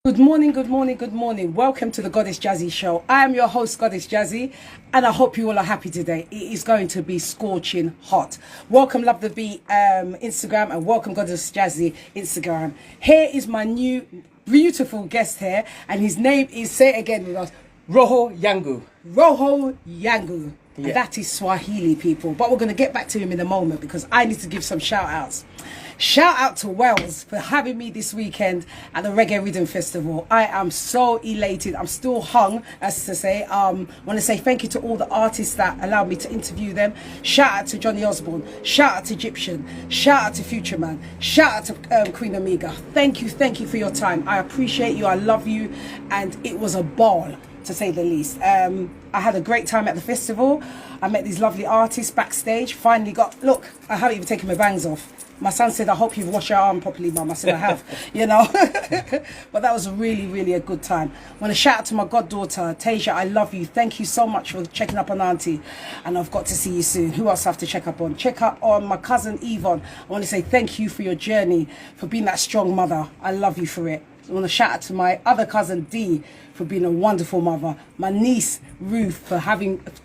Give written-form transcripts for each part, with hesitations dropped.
Good morning, good morning, good morning. Welcome to the Goddess Jazzy Show. I am your host, Goddess Jazzy, and I hope you all are happy today. It is going to be scorching hot. Welcome Love the Beat Instagram and welcome Goddess Jazzy Instagram. Here is my new beautiful guest here, and his name is, say it again with us, Roho Yangu. Roho Yangu. Yeah. And that is Swahili, people. But we're going to get back to him in a moment because I need to give some shout outs. Shout out to Wells for having me this weekend at the Reggae Rhythm Festival. I am so elated. I'm still hung, as to say. Want to say thank you to all the artists that allowed me to interview them. Shout out to Johnny Osborne. Shout out to Egyptian. Shout out to Future Man. Shout out to Queen Omega. Thank you for your time. I appreciate you. I love you. And it was a ball, to say the least. I had a great time at the festival. I met these lovely artists backstage. Finally look, I haven't even taken my bangs off. My son said, I hope you've washed your arm properly, Mum. I said, I have, you know. But that was really a good time. I want to shout out to my goddaughter, Tasia. I love you. Thank you so much for checking up on Auntie. And I've got to see you soon. Who else I have to check up on? Check up on my cousin, Yvonne. I want to say thank you for your journey, for being that strong mother. I love you for it. I want to shout out to my other cousin, Dee, for being a wonderful mother. My niece, Ruth, for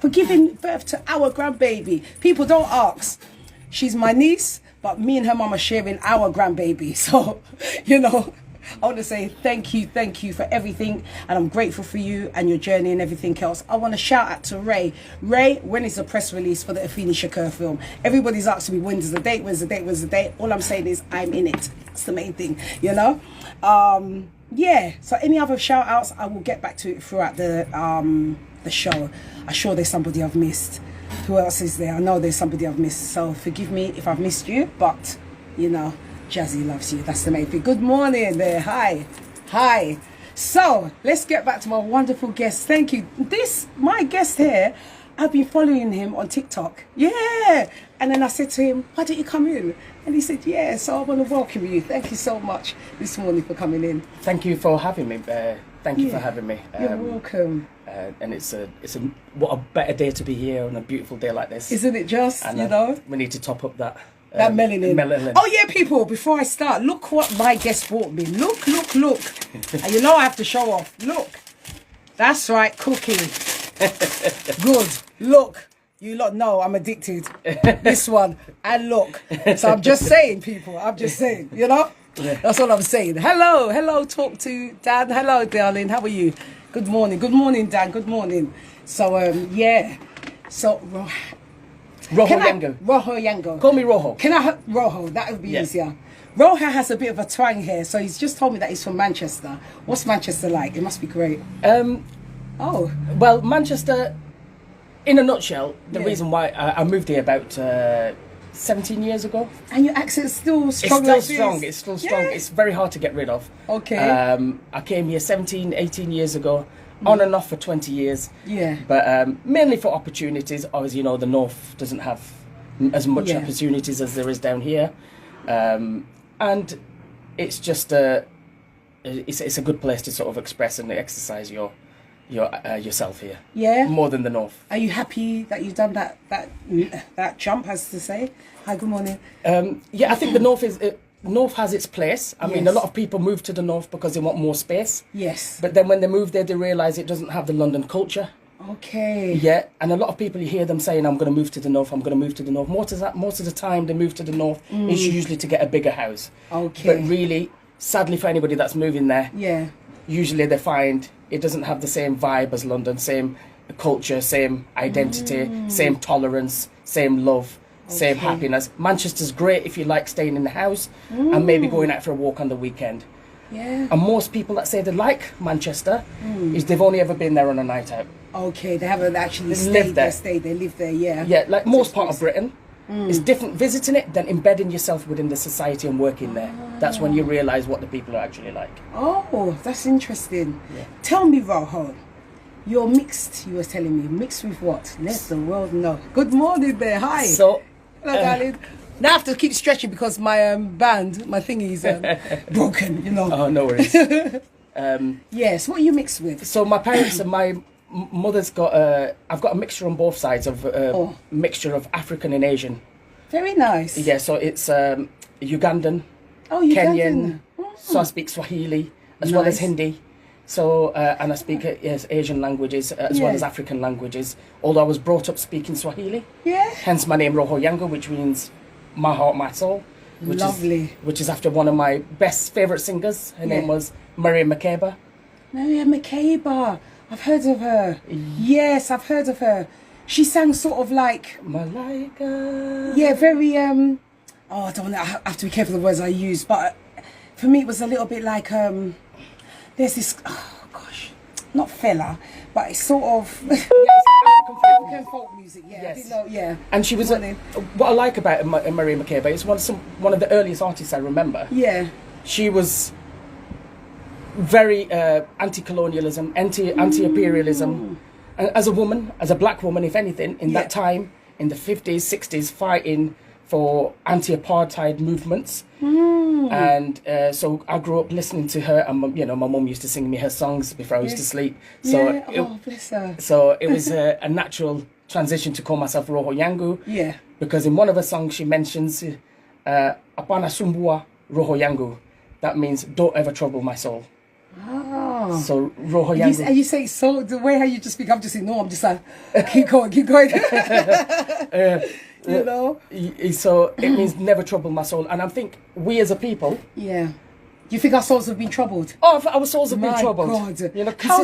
giving birth to our grandbaby. People don't ask. She's my niece, but me and her mum are sharing our grandbaby. So, you know, I want to say thank you for everything. And I'm grateful for you and your journey and everything else. I want to shout out to Ray. Ray, when is the press release for the Afeni Shakur film? Everybody's asking me, when's the date? All I'm saying is I'm in it. That's the main thing, you know? Yeah, so any other shout outs, I will get back to it throughout the show. I'm sure there's somebody I've missed. Who else is there? I know there's somebody I've missed, so forgive me if I've missed you, but you know, Jazzy loves you. That's the main thing. Good morning there. Hi. So let's get back to my wonderful guest. Thank you. My guest here, I've been following him on TikTok. Yeah. And then I said to him, why don't you come in? And he said, yeah, so I want to welcome you. Thank you so much this morning for coming in. Thank you for having me. Thank you for having me. You're welcome. And what a better day to be here on a beautiful day like this. Isn't it just, and, you know? We need to top up that melanin. Oh yeah, people, before I start, look what my guest brought me. Look. And you know I have to show off. Look. That's right, cooking. Good. Look. You lot know I'm addicted. This one. And look. So I'm just saying, people. You know? Yeah. That's all I'm saying. Hello, talk to Dan. Hello, darling. How are you? Good morning, Dan. Good morning. So, yeah. So, Roho Yango. Call me Roho. Can I Roho? That would be easier. Roho has a bit of a twang here, so he's just told me that he's from Manchester. What's Manchester like? It must be great. Well, Manchester, in a nutshell, the reason why I moved here about 17 years ago. And your accent's still strong. It's still strong. It's very hard to get rid of. Okay. I came here 17, 18 years ago, on and off for 20 years. Yeah. But mainly for opportunities. Obviously, you know, the north doesn't have as much opportunities as there is down here. And it's just it's a good place to sort of express and exercise yourself here. Yeah. More than the north. Are you happy that you've done that jump, as to say? Hi, good morning. Yeah, I think the north has its place. I mean, a lot of people move to the north because they want more space. Yes. But then when they move there, they realise it doesn't have the London culture. Okay. Yeah, and a lot of people, you hear them saying, I'm going to move to the north. Most of the time they move to the north is usually to get a bigger house. Okay. But really, sadly for anybody that's moving there, usually they find it doesn't have the same vibe as London, same culture, same identity, same tolerance, same love, same happiness. Manchester's great if you like staying in the house and maybe going out for a walk on the weekend. Yeah. And most people that say they like Manchester is they've only ever been there on a night out. Okay, they haven't actually stayed there. They live there, yeah. Yeah, like most part of Britain. It's different visiting it than embedding yourself within the society and working there. That's when you realise what the people are actually like. Oh, that's interesting. Yeah. Tell me, Roho, you're mixed, you were telling me. Mixed with what? Let the world know. Good morning there, hi. So, hello, darling. Now I have to keep stretching because my band, my thingy is broken, you know. Oh, no worries. Yes, what are you mixed with? So my parents and my mother's got I've got a mixture on both sides of mixture of African and Asian. Very nice. Yeah, so it's Ugandan, Oh, Kenyan. Ugandan. So I speak Swahili, as well as Hindi. So, and I speak Asian languages as well as African languages, although I was brought up speaking Swahili. Yeah. Hence my name, Roho Yangu, which means my heart, my soul. Which is after one of my best favourite singers. Her name was Miriam Makeba. Miriam Makeba. I've heard of her. Yes, I've heard of her. She sang sort of like... Malaika. Yeah, very... I don't know. I have to be careful of the words I use. But for me, it was a little bit like... there's this... Oh, gosh. Not fella, but it's sort of... African folk music. Yeah, yes. I didn't know, yeah. And she was... what I like about Miriam Makeba is one of the earliest artists I remember. Yeah. She was... very anti-colonialism, anti-imperialism, and as a woman, as a black woman, if anything, in that time, in the 50s, 60s, fighting for anti-apartheid movements. And so I grew up listening to her, and my mum used to sing me her songs before I used to sleep. So bless her. So it was a natural transition to call myself Roho Yangu. Yeah. Because in one of her songs she mentions Apana Sumbua Roho Yangu. That means don't ever trouble my soul. Oh. So Roho Yangu. And you say so the way how you just speak, I'm just saying no, I'm just like keep going. You know? So it means never trouble my soul. And I think we as a people... Yeah. You think our souls have been troubled? Oh, our souls have been troubled. God. You know, how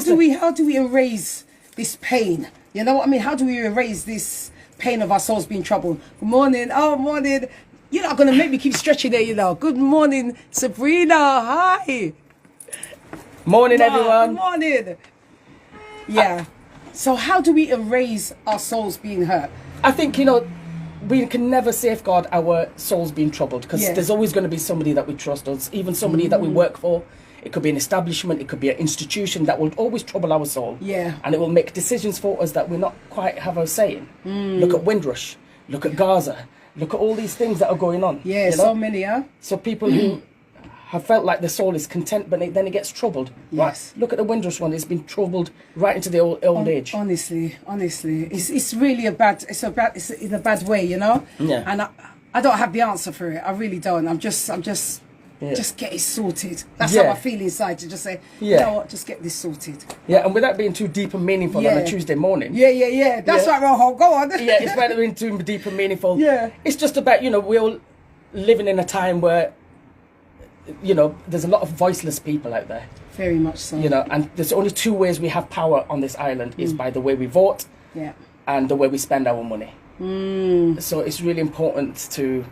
do we erase this pain? You know what I mean? How do we erase this pain of our souls being troubled? Good morning. Oh, morning. You're not going to make me keep stretching there, you know. Good morning, Sabrina. Hi. Morning, everyone. Good morning. Yeah. So how do we erase our souls being hurt? I think, we can never safeguard our souls being troubled because there's always going to be somebody that we trust, or even somebody that we work for. It could be an establishment, it could be an institution that will always trouble our soul. Yeah. And it will make decisions for us that we're not quite have a say in. Look at Windrush, look at Gaza, look at all these things that are going on. Yeah, so many, huh? So people who have felt like the soul is content, but then it gets troubled. Yes. Right? Look at the Windrush one; it's been troubled right into the old age. Honestly, it's really it's in a bad way, you know. Yeah. And I don't have the answer for it. I really don't. I'm just get it sorted. That's how I feel inside, to just say, you know what, just get this sorted. Yeah, and without being too deep and meaningful on a Tuesday morning. Yeah. That's right, Roho. Go on. Yeah, it's better being too deep and meaningful. Yeah. It's just about, we're all living in a time where, there's a lot of voiceless people out there. Very much so. And there's only two ways we have power on this island is by the way we vote and the way we spend our money. So it's really important to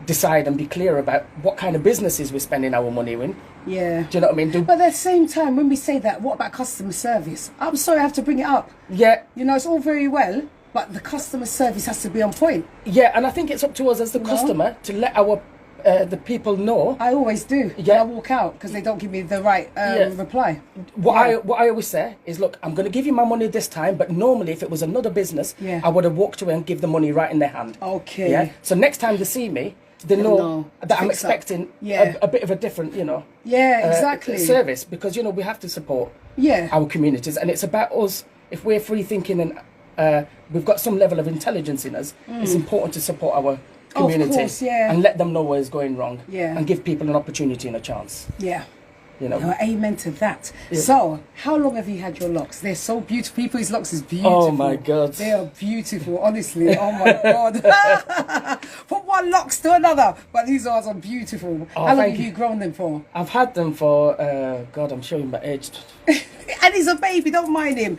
decide and be clear about what kind of businesses we're spending our money in. Yeah. Do you know what I mean? But at the same time, when we say that, what about customer service? I'm sorry I have to bring it up. Yeah. It's all very well, but the customer service has to be on point. Yeah, and I think it's up to us as the customer to let our the people know. I always do. Yeah. I walk out because they don't give me the right reply. What I always say is, look, I'm going to give you my money this time, but normally if it was another business, I would have walked away and give the money right in their hand. Okay. Yeah. So next time they see me, they know that I'm expecting a bit of a different, exactly. service, because we have to support our communities, and it's about us. If we're free thinking and we've got some level of intelligence in us, it's important to support our community, of course, and let them know where it's going wrong, and give people an opportunity and a chance. Yeah. Amen to that. Yeah. So, how long have you had your locks? They're so beautiful. People's locks is beautiful. Oh my God. They are beautiful, honestly. Oh my God. From one locks to another. But these ones are beautiful. How long have you grown them for? I've had them for, God, I'm showing my age. And he's a baby, don't mind him.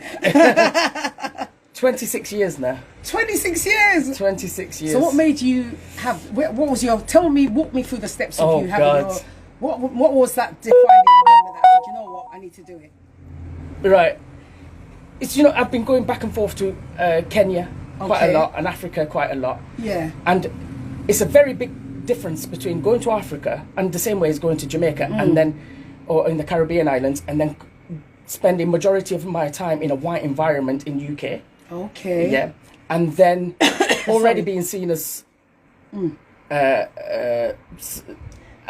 26 years now. 26 years? 26 years. So what made you have, what was your, walk me through the steps of you having your, what was that defining moment that said, you know what, I need to do it? Right. It's, I've been going back and forth to Kenya quite a lot, and Africa quite a lot. Yeah. And it's a very big difference between going to Africa and the same way as going to Jamaica and then, or in the Caribbean islands, and then spending majority of my time in a white environment in UK. Okay. Yeah. And then already being seen as a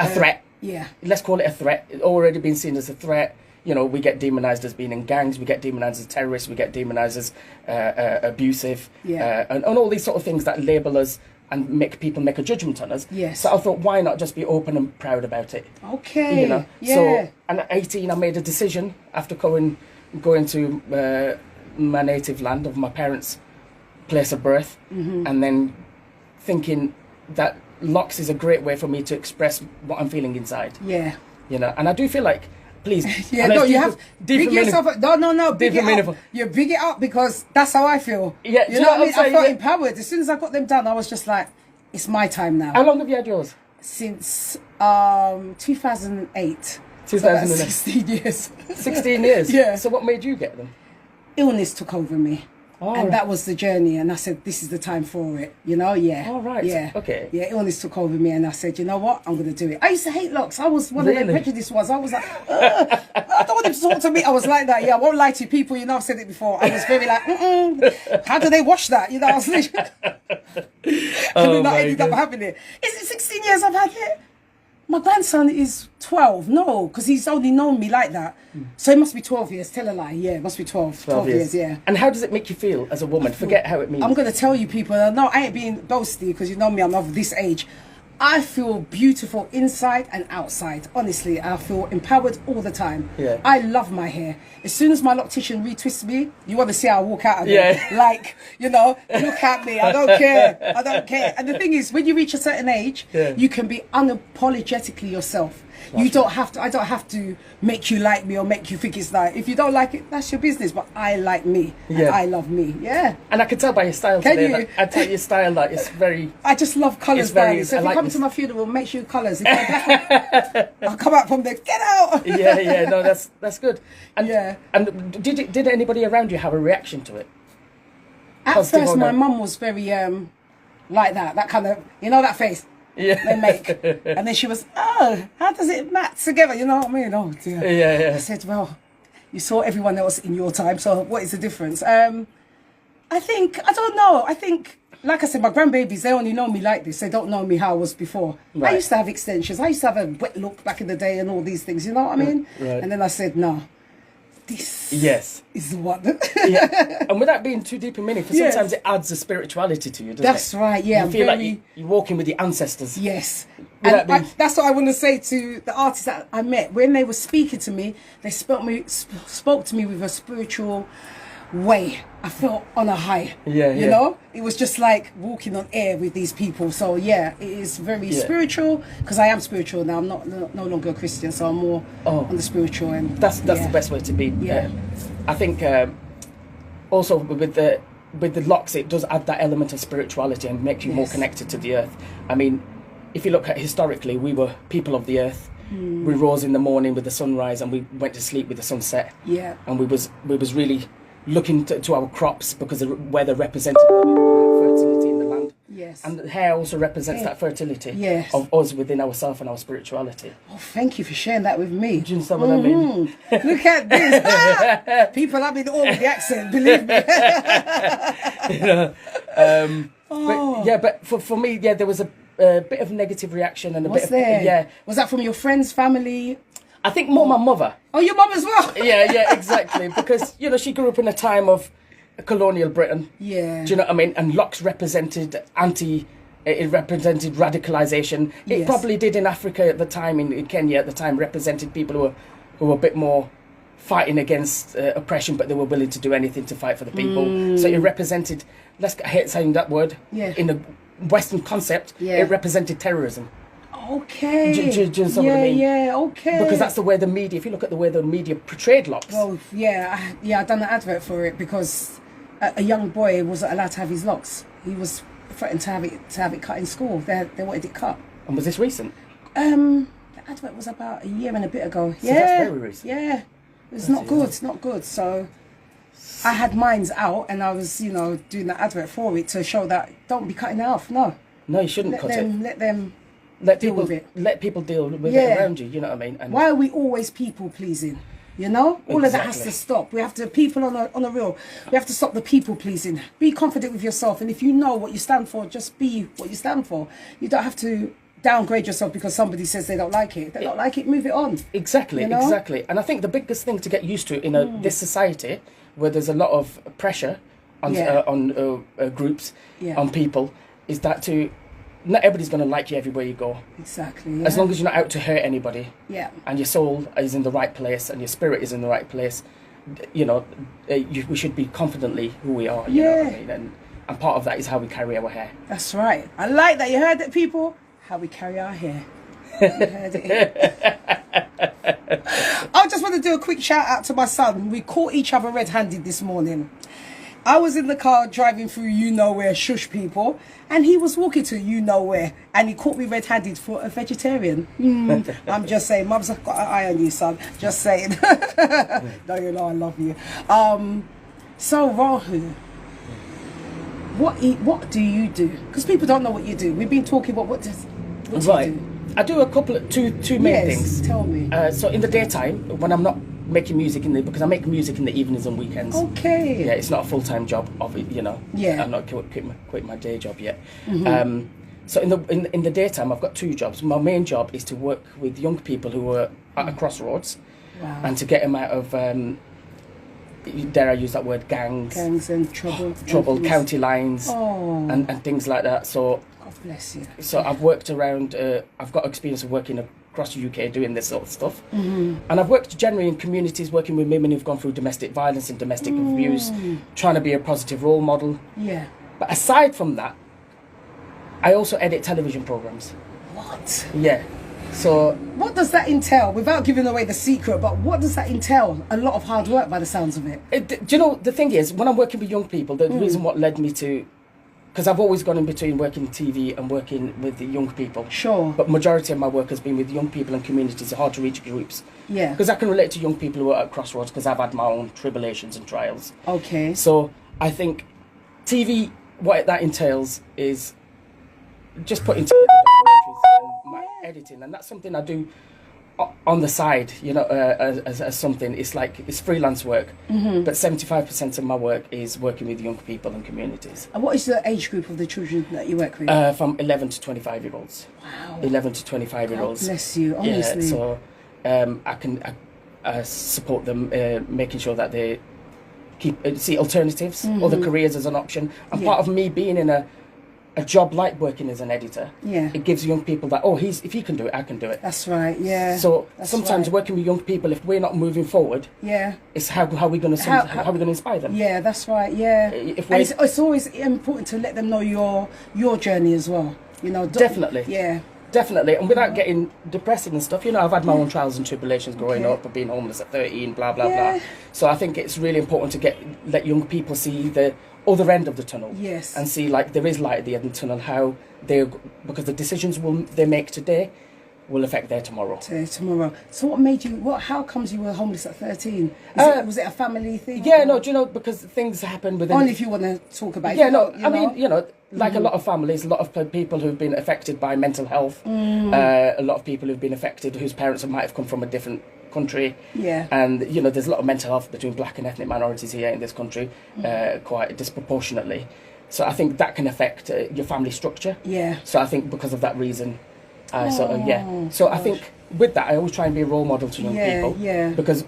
threat. Yeah. Let's call it a threat. Already been seen as a threat. We get demonized as being in gangs. We get demonized as terrorists. We get demonized as abusive. Yeah. And all these sort of things that label us and make people make a judgment on us. Yes. So I thought, why not just be open and proud about it? Okay. You know. Yeah. So, and at 18, I made a decision after going to my native land of my parents' place of birth, and then thinking that locks is a great way for me to express what I'm feeling inside. Yeah. You know, and I do feel like, please. Yeah, no, you have big yourself up. No, big it up. You big it up because that's how I feel. Yeah, you know what I mean? I felt empowered. As soon as I got them done, I was just like, it's my time now. How long have you had yours? Since 2008. 2008. 16 years. 16 years? Yeah. So what made you get them? Illness took over me. Oh, and right. that was the journey, and I said, this is the time for it, you know. Yeah. Oh, right. Yeah. Okay. Yeah, illness took over me, and I said, you know what, I'm going to do it. I used to hate locks. I was one of the prejudiced ones. I was like, I don't want them to talk to me. I was like that. Yeah, I won't lie to you people. You know, I've said it before. I was very like, how do they wash that? You know, I was like, and then I ended up having it. Is it 16 years I've had it? My grandson is 12. No, because he's only known me like that. So it must be 12 years. Tell a lie. Yeah, it must be 12 years, yeah. And how does it make you feel as a woman? Forget how it means. I'm going to tell you people. No, I ain't being boasty because you know me. I'm of this age. I feel beautiful inside and outside. Honestly, I feel empowered all the time. Yeah. I love my hair. As soon as my loctician retwists me, you want to see how I walk out of there. Yeah. Like, you know, look at me. I don't care. I don't care. And the thing is, when you reach a certain age, you can be unapologetically yourself. I don't have to make you like me or make you think it's like, if you don't like it, that's your business. But I like me. And I love me. Yeah. And I can tell by your style Can today. you? I tell your style that it's very. I just love colours, darling. So if you come to my funeral, make sure colours. If I'll come out from there. Get out. Yeah. No, that's good. And yeah. And did anybody around you have a reaction to it? At Positive first, or my no? mum was very like that kind of, you know, that face. Yeah. They make. And then she was, oh, how does it match together? You know what I mean? Oh, dear. Yeah. I said, well, you saw everyone else in your time, so what is the difference? I don't know. I think, like I said, my grandbabies, they only know me like this. They don't know me how I was before. Right. I used to have extensions. I used to have a wet look back in the day and all these things, you know what I mean? Right. And then I said, no, this is the one. Yeah. And without being too deep in meaning, because sometimes it adds a spirituality to you, doesn't it? That's right, yeah. You feel like you're walking with the ancestors. Yes. And that's what I want to say to the artists that I met. When they were speaking to me, they spoke to me with a spiritual way. I felt on a high. Yeah. You know? It was just like walking on air with these people. So, yeah, it is very spiritual, because I am spiritual now. I'm no longer a Christian, so I'm more on the spiritual end. That's the best way to be. Yeah. I think also with the locks, it does add that element of spirituality and make you more connected to the earth. I mean, if you look at historically, we were people of the earth. We rose in the morning with the sunrise and we went to sleep with the sunset. Yeah. And we was really looking to our crops, because the weather represented fertility in the land. Yes. And the hair also represents that fertility of us within ourselves and our spirituality. Oh, thank you for sharing that with me. Do you understand what I mean? Look at this. People have been all with the accent, believe me. You know, but for me, there was a bit of negative reaction and a bit of Was that from your friends, family? I think more my mother. Oh, your mum as well. Yeah, exactly. Because she grew up in a time of colonial Britain. Yeah. Do you know what I mean? And locks represented it represented radicalisation. It probably did in Africa at the time, in Kenya at the time, represented people who were a bit more fighting against oppression, but they were willing to do anything to fight for the people. So it represented, I hate saying that word, in a Western concept, it represented terrorism. Okay. Do you understand what I mean? Yeah, okay. Because that's the way the media, if you look at the way the media portrayed locks. Well, I done an advert for it because a young boy wasn't allowed to have his locks. He was threatened to have it cut in school. They wanted it cut. And was this recent? The advert was about a year and a bit ago. So that's very recent. Yeah. It's not good. It's not good. So I had mines out and I was, doing that advert for it to show that don't be cutting it off. No. No, you shouldn't cut it. Let them deal with it. Let people deal with it around you, you know what I mean? And why are we always people pleasing? All of that has to stop. We have to, people on a real, we have to stop the people pleasing. Be confident with yourself, and if you know what you stand for, just be what you stand for. You don't have to downgrade yourself because somebody says they don't like it. They don't like it, move it on. Exactly. And I think the biggest thing to get used to in this society, where there's a lot of pressure on groups, on people, is that not everybody's going to like you everywhere you go. Exactly. Yeah. As long as you're not out to hurt anybody. Yeah. And your soul is in the right place and your spirit is in the right place, we should be confidently who we are. You know what I mean? And part of that is how we carry our hair. That's right. I like that. You heard it, people? How we carry our hair. You heard it. I just want to do a quick shout out to my son. We caught each other red-handed this morning. I was in the car driving through you-know-where, shush people, and he was walking to you-know-where, and he caught me red-handed for a vegetarian. I'm just saying, Mum's got an eye on you, son. Just saying. No, you know I love you. So, Rahu, what do you do? Because people don't know what you do. We've been talking about what do you do? I do a couple of two main things. Tell me. So in the daytime, when I'm not making music because I make music in the evenings and weekends. Okay. Yeah, it's not a full-time job of it, Yeah. I'm not quit my day job yet. So in the daytime, I've got two jobs. My main job is to work with young people who are at a crossroads, and to get them out of dare I use that word, gangs and trouble, county lines, and things like that. So God bless you. So I've worked around. I've got experience of working across the UK doing this sort of stuff, and I've worked generally in communities, working with women who've gone through domestic violence and domestic abuse, trying to be a positive role model. Yeah. But aside from that, I also edit television programs. What? Yeah. So what does that entail? Without giving away the secret, but what does that entail? A lot of hard work by the sounds of it. Do you know, the thing is, when I'm working with young people, the reason what led me to, because I've always gone in between working TV and working with the young people. Sure. But majority of my work has been with young people and communities, hard to reach groups. Yeah. Because I can relate to young people who are at crossroads, because I've had my own tribulations and trials. Okay. So I think TV, what that entails is just putting together documentaries and my editing, and that's something I do on the side, as something. It's freelance work, but 75% of my work is working with young people and communities. And what is the age group of the children that you work with? From 11 to 25-year-olds. Wow. 11 to 25-year-olds. God bless you, honestly. Yeah, so I can support them, making sure that they see alternatives, other careers as an option. And part of me being in a job like working as an editor, it gives young people that, if he can do it, I can do it. That's right, yeah. So sometimes working with young people, if we're not moving forward, it's how we going to inspire them. Yeah, that's right, yeah. It's always important to let them know your journey as well. Definitely. Yeah. Definitely, and without getting depressing and stuff, I've had my own trials and tribulations growing up, and being homeless at 13, blah blah blah. So I think it's really important to let young people see the other end of the tunnel. Yes. And see there is light at the end of the tunnel. Because the decisions they make today will affect their tomorrow. Tomorrow. So what made you? How comes you were homeless at 13? Was it a family thing? Yeah, no. Do you know, because things happen within. Only if you want to talk about it. Yeah, no. I mean, like a lot of families, a lot of people who've been affected by mental health. A lot of people who've been affected whose parents might have come from a different country. Yeah. And there's a lot of mental health between black and ethnic minorities here in this country, quite disproportionately. So I think that can affect your family structure. Yeah. So I think because of that reason. So I think with that, I always try and be a role model to young people. Yeah. Because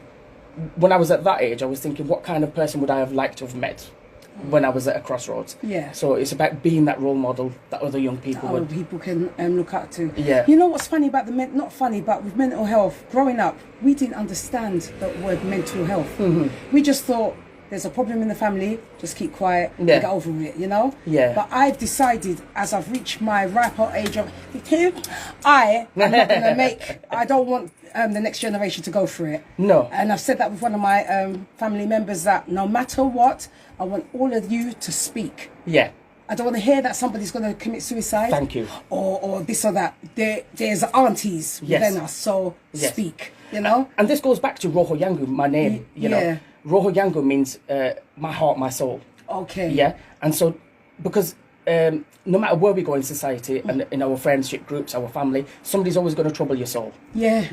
when I was at that age, I was thinking, what kind of person would I have liked to have met when I was at a crossroads? Yeah. So it's about being that role model that other young people can look up to. Yeah. You know what's funny about not funny, but with mental health, growing up, we didn't understand the word mental health. We just thought, there's a problem in the family, just keep quiet and get over it, Yeah. But I've decided, as I've reached my ripe old age of, I am not going to I don't want the next generation to go through it. No. And I've said that with one of my family members, that no matter what, I want all of you to speak. Yeah. I don't want to hear that somebody's going to commit suicide. Thank you. Or this or that. There's aunties within us, so speak, And this goes back to Roho Yangu, my name, know. Roho Yangu means my heart, my soul. Okay. Yeah. And so, because no matter where we go in society and in our friendship groups, our family, somebody's always going to trouble your soul. Yeah.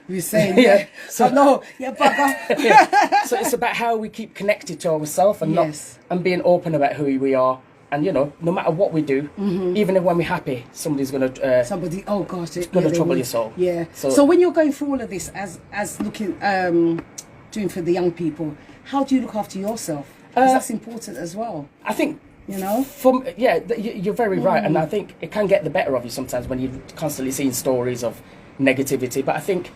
We're saying, yeah. So no, bugger. So it's about how we keep connected to ourselves and and being open about who we are. And no matter what we do, even if when we're happy, somebody's going to oh gosh, it's going to trouble your soul. Yeah. So when you're going through all of this, as looking doing for the young people, how do you look after yourself? Because that's important as well. I think you know. You're very right, and I think it can get the better of you sometimes when you're constantly seeing stories of negativity. But I think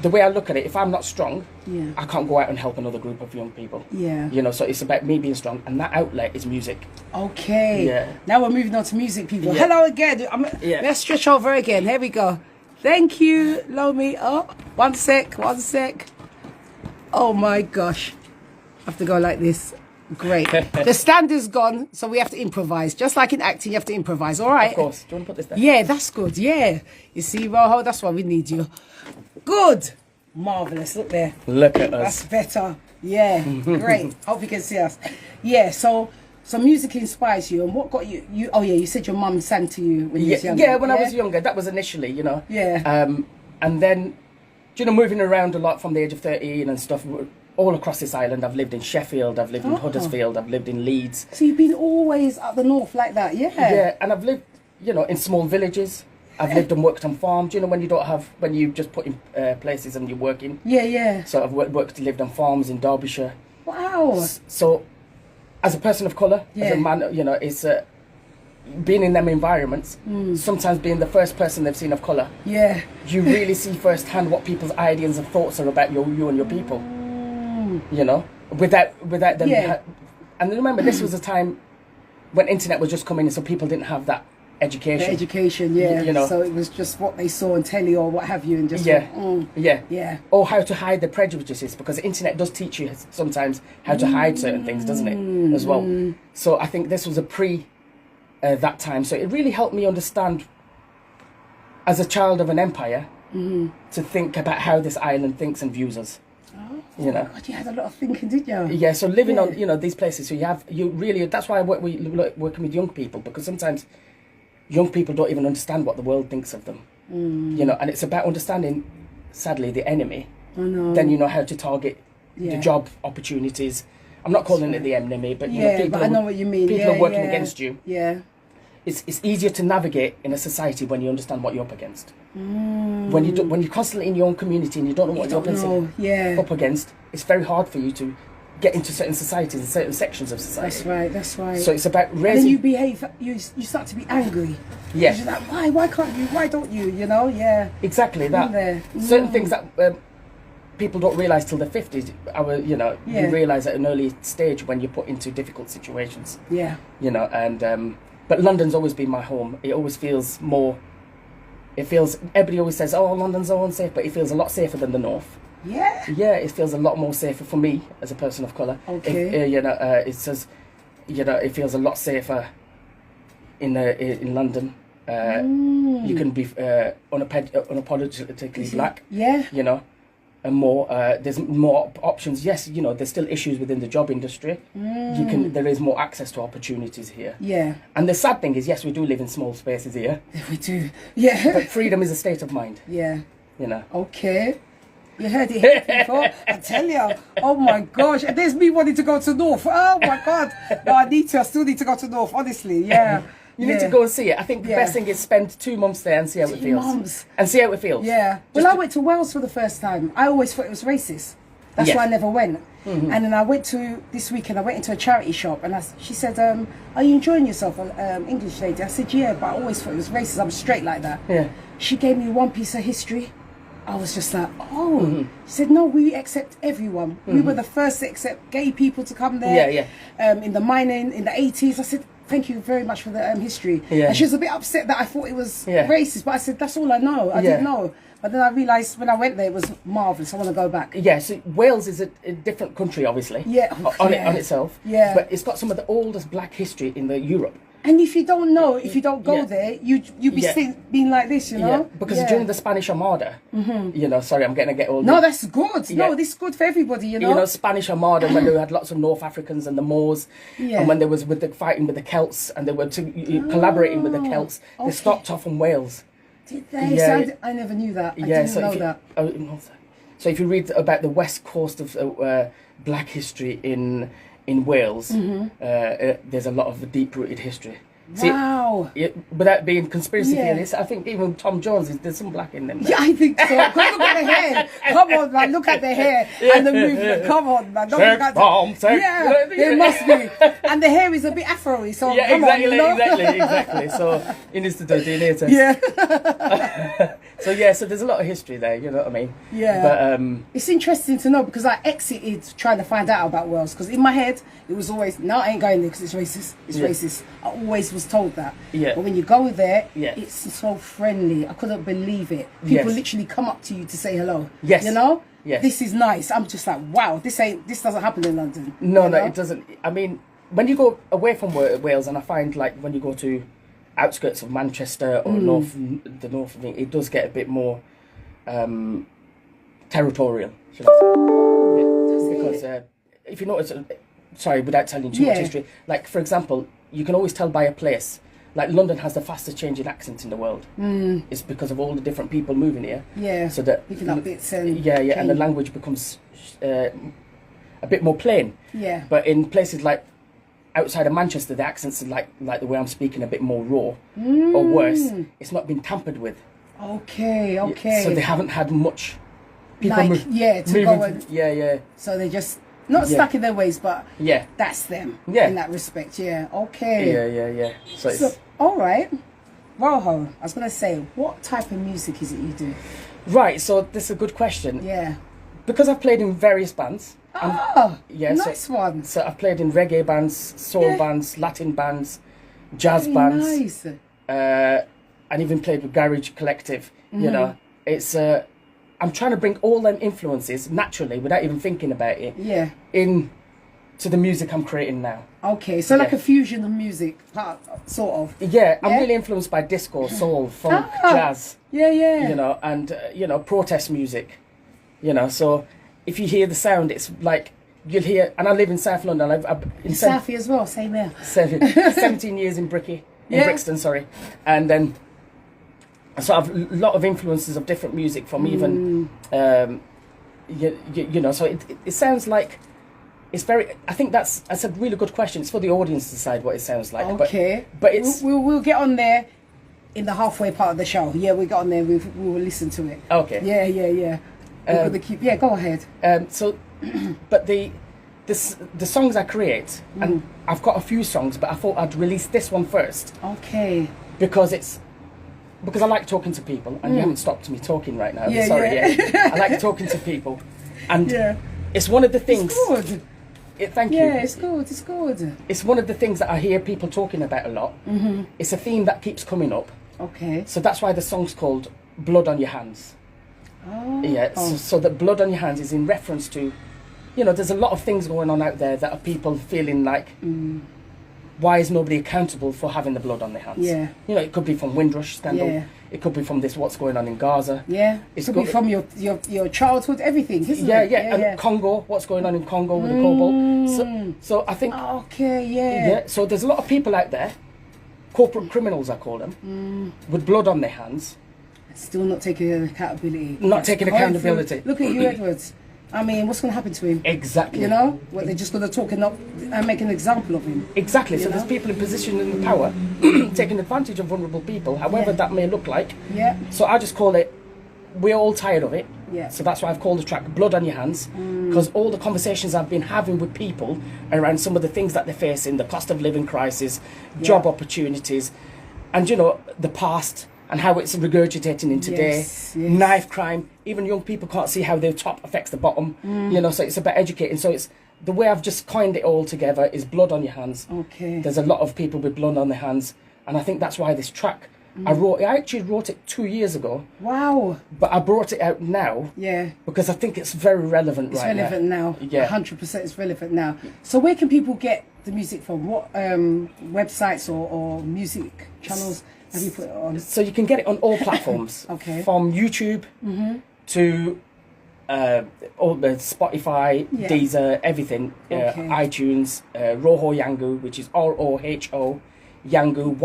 the way I look at it, if I'm not strong, I can't go out and help another group of young people. Yeah. You know, so it's about me being strong, and that outlet is music. Okay. Yeah. Now we're moving on to music, people. Yeah. Hello again. Let's stretch over again. Here we go. Thank you, Lomi. Oh, one sec. Oh my gosh. I have to go like this. Great. The stand is gone, so we have to improvise. Just like in acting, you have to improvise. All right? Of course. Do you want to put this there? Yeah, that's good. Yeah. You see, Rojo, that's why we need you. Good. Marvellous. Look there. Look at us. That's better. Yeah. Great. Hope you can see us. Yeah, so music inspires you. And what got you... you said your mum sang to you when you was younger. Yeah, when I was younger. That was initially, you know. Yeah. And then, you know, moving around a lot from the age of 13 and stuff... All across this island. I've lived in Sheffield, I've lived in Huddersfield, I've lived in Leeds. So you've been always up the north like that, yeah? Yeah, and I've lived, you know, in small villages. I've lived and worked on farms. You know, when you just put in places and you're working. Yeah. So I've lived on farms in Derbyshire. Wow. So, as a person of colour, as a man, you know, it's being in them environments. Sometimes being the first person they've seen of colour. Yeah. You really see firsthand what people's ideas and thoughts are about you and your people. You know, without them. Yeah. And remember, this was a time when internet was just coming in, so people didn't have that education. The education, yeah. You know, so it was just what they saw on telly or what have you, and just yeah. Or how to hide the prejudices, because the internet does teach you sometimes how to hide certain things, doesn't it? As well. So I think this was a that time. So it really helped me understand, as a child of an empire, to think about how this island thinks and views us. You know, God, you had a lot of thinking, didn't you? Yeah, so living on, you know, these places, so you really, that's why I working with young people, because sometimes young people don't even understand what the world thinks of them. You know, and it's about understanding, sadly, the enemy. I know. Then you know how to target the job opportunities. I'm not calling it the enemy, but you know, people, but I know what you mean. People are working against you. Yeah. It's easier to navigate in a society when you understand what you're up against. When you're constantly in your own community and you don't know what you're up against, it's very hard for you to get into certain societies and certain sections of society. That's right. So it's about raising... And then you behave, you start to be angry. Yeah. You're like, why can't you, why don't you, you know? Yeah. Exactly that. Certain things that people don't realise till their 50s, you realise at an early stage when you're put into difficult situations. Yeah. You know, and... but London's always been my home. It always feels more... everybody always says, oh, London's so unsafe, but it feels a lot safer than the north. Yeah? Yeah, it feels a lot more safer for me as a person of colour. Okay. It says, you know, it feels a lot safer in London. You can be unapologetically black. Yeah. You know, and more. There's more options. Yes, you know, there's still issues within the job industry. There is more access to opportunities here. Yeah. And the sad thing is, yes, we do live in small spaces here. We do. Yeah. But freedom is a state of mind. Yeah. You know. Okay. You heard it here, people. I tell you. Oh my gosh. And there's me wanting to go to North. Oh my God. No, I still need to go to North, honestly. Yeah. You need to go and see it. I think the best thing is spend 2 months there and see how it feels. 2 months. And see how it feels. Yeah. Well, I went to Wales for the first time. I always thought it was racist. That's why I never went. And then I went to, this weekend, I went into a charity shop and she said, are you enjoying yourself, English lady? I said, yeah, but I always thought it was racist. I'm straight like that. Yeah. She gave me one piece of history. I was just like, oh. She said, no, we accept everyone. We were the first to accept gay people to come there. Yeah. In the mining, in the 80s. I said, thank you very much for the history. Yeah. And she was a bit upset that I thought it was racist, but I said, that's all I know. I didn't know. But then I realised when I went there, it was marvellous. I want to go back. Yeah, so Wales is a different country, obviously. Yeah. On itself. Yeah. But it's got some of the oldest black history in Europe. And if you don't know, if you don't go there, you'd be being like this, you know? Yeah. Because during the Spanish Armada, you know, sorry, I'm getting to get all... No, that's good. No, this is good for everybody, you know? You know, Spanish Armada, when they had lots of North Africans and the Moors, and when they was fighting with the Celts, and they were collaborating with the Celts, they stopped off in Wales. Did they? Yeah. So I never knew that. I didn't know that. So if you read about the west coast of black history in Wales, there's a lot of deep-rooted history. Wow. See, without being conspiracy theorists, I think even Tom Jones, there's some black in them. Yeah, I think so. Look at the hair. Come on, man. Look at the hair and the movement. Come on, man. Don't look at it must be. And the hair is a bit afro-y, so exactly. So he needs to do a DNA test. Yeah. So there's a lot of history there, you know what I mean? Yeah. But it's interesting to know because I exited trying to find out about Wales because in my head it was always, no, I ain't going there because it's racist. It's racist. I always was told that. Yeah. But when you go there, it's so friendly. I couldn't believe it. People literally come up to you to say hello. Yes. You know? Yes. This is nice. I'm just like, wow, this doesn't happen in London. No, it doesn't. I mean, when you go away from Wales, and I find like when you go to outskirts of Manchester or the north of it, it does get a bit more territorial, should I say? Because if you notice, sorry, without telling too much history, like for example, you can always tell by a place. Like London has the fastest changing accent in the world. It's because of all the different people moving here. Yeah. So that picking up bits and and the language becomes a bit more plain. Yeah. But in places like outside of Manchester, the accents are like the way I'm speaking, a bit more raw or worse. It's not been tampered with. Okay. So they haven't had much people like, moving. Go and, yeah. So they just not stuck in their ways, but that's them. Yeah. In that respect. Yeah. Okay. Yeah. So all right. Rojo, I was gonna say, what type of music is it you do? Right. So this is a good question. Yeah. Because I've played in various bands. Nice one. So I've played in reggae bands, soul bands, Latin bands, jazz bands. Nice. And even played with Garage Collective. You know, it's I'm trying to bring all them influences naturally, without even thinking about it. Yeah. In to the music I'm creating now. Okay, so like a fusion of music, sort of. Yeah, I'm really influenced by disco, soul, funk, jazz. Yeah. You know, and protest music. You know, so if you hear the sound, it's like you'll hear. And I live in South London. I've in Southie as well. Same here. 17 years in Brixton, sorry, and then. So I've a lot of influences of different music from even, you know. So it sounds like it's very. I think that's a really good question. It's for the audience to decide what it sounds like. Okay, but it's we'll get on there in the halfway part of the show. Yeah, we got on there. We will listen to it. Okay. Yeah. We're gonna keep. Yeah, go ahead. So, but the songs I create, and I've got a few songs, but I thought I'd release this one first. Okay. Because I like talking to people, and you haven't stopped me talking right now. I like talking to people, and it's one of the things. It's good. Thank you. Yeah, it's good. It's good. It's one of the things that I hear people talking about a lot. It's a theme that keeps coming up. Okay. So that's why the song's called "Blood on Your Hands." Oh. Yeah. So the blood on your hands is in reference to, there's a lot of things going on out there that are people feeling like. Why is nobody accountable for having the blood on their hands? Yeah. It could be from Windrush scandal. Yeah. It could be from what's going on in Gaza. Yeah. It could be from your childhood, everything, isn't it? Yeah. And Congo, what's going on in Congo with the cobalt. So I think... Okay, yeah. So there's a lot of people out there, corporate criminals I call them, with blood on their hands. Still not taking accountability. Not taking accountability. Look at you, Edwards. I mean, what's going to happen to him? Exactly. What, they're just going to talk and make an example of him. Exactly. So there's people in position and power taking advantage of vulnerable people, however that may look like. Yeah. So I just call it, we're all tired of it. Yeah. So that's why I've called the track Blood on Your Hands, because all the conversations I've been having with people around some of the things that they're facing, the cost of living crisis, job opportunities, and, the past, and how it's regurgitating in today, knife crime. Even young people can't see how the top affects the bottom, so it's about educating. So it's the way I've just coined it all together is blood on your hands. Okay. There's a lot of people with blood on their hands, and I think that's why this track, I actually wrote it 2 years ago. Wow. But I brought it out now. Yeah. Because I think it's very relevant right now. It's relevant now. Yeah. 100% it's relevant now. So where can people get the music from? What websites or music channels have you put it on? So you can get it on all platforms. Okay. From YouTube to all the Spotify, Deezer, everything. iTunes, Roho Yangu, which is ROHO Yangu,